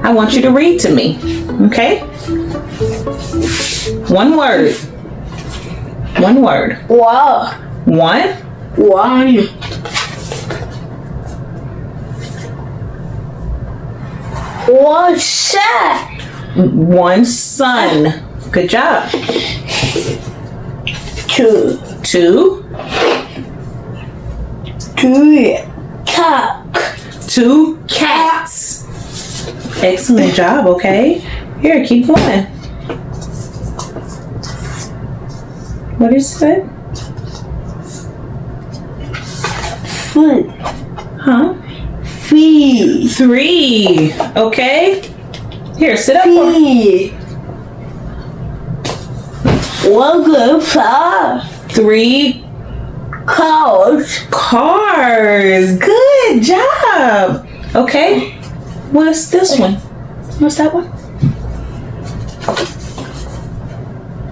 I want you to read to me. Okay? One word. One word. One. One. One. One sun. One sun. Good job. Two. Two. Two. Cock. Two cats. Excellent job, okay? Here, keep going. What is it? Three. Huh? Three. Three. Okay. Here, sit up. Three. One good car. Three Cars. cars. Good job. Okay. What's this one? What's that one?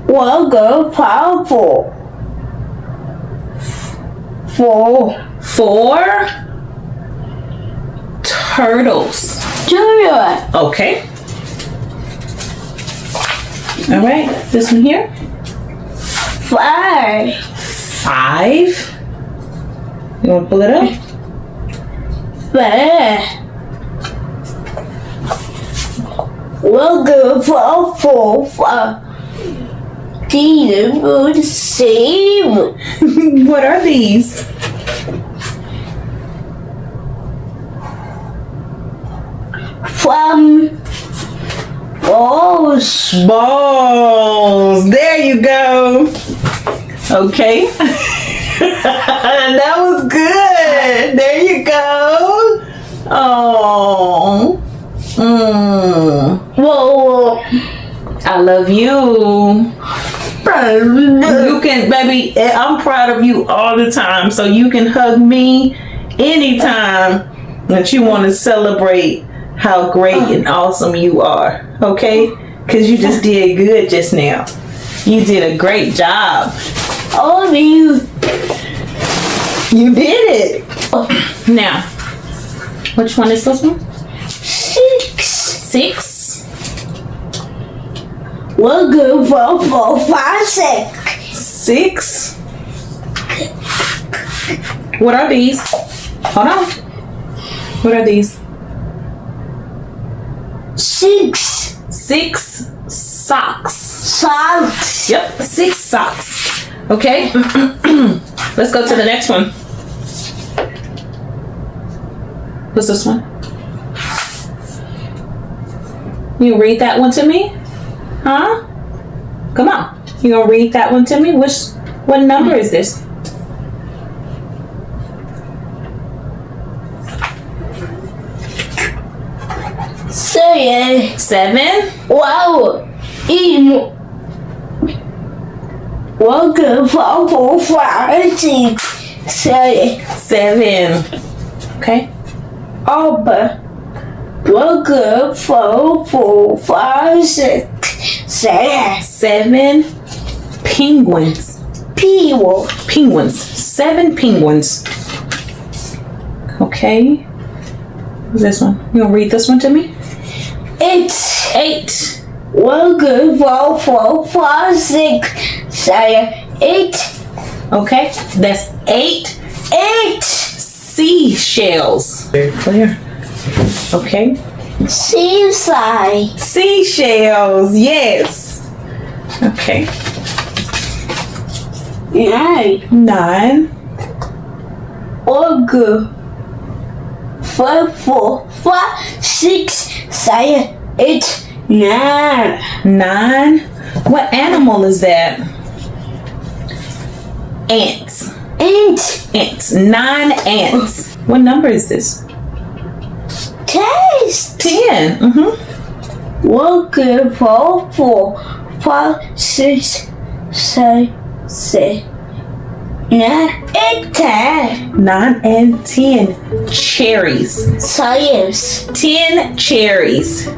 One good purple. Four. Four turtles. Two. Okay. All right. This one here. Five. Five. You want to pull it up? Five. One good purple. Five. These are the same. What are these? From balls. Balls. There you go. Okay. That was good. There you go. Oh. Whoa. I love you. You can, baby, I'm proud of you all the time. So you can hug me anytime that you want to celebrate how great and awesome you are. Okay? Because you just did good just now. You did a great job. All of you. You did it. Now, which one is this one? Six. Six. One good purple. Five, six. Six. What are these? Hold on. What are these? Six. Six socks. Socks. Yep, six socks. Okay. Let's go to the next one. What's this one? You read that one to me? Huh? Come on. You gonna read that one to me? What number is this? Seven. Seven. Wow. One good purple. Five, six. Seven. Seven. Okay. One good purple. Five, six. Seven. Seven penguins. People. Penguins. Seven penguins. Okay. What's this one? You gonna read this one to me? Eight. Eight. One good purple. Five, six. Seven. Eight. Okay. That's eight Eight. seashells. Very clear. Okay. Seaside. Seashells. Yes. Okay. Nine. Nine. One good. Five, four, five, six, seven, eight, nine. Nine. What animal is that? Ants. Ant. Ants. 9 ants. What number is this? Taste. 10. Mm-hmm. One good. Four, five, six, seven, nine, 8, 10. 9 and 10. Cherries. Science. 10 cherries.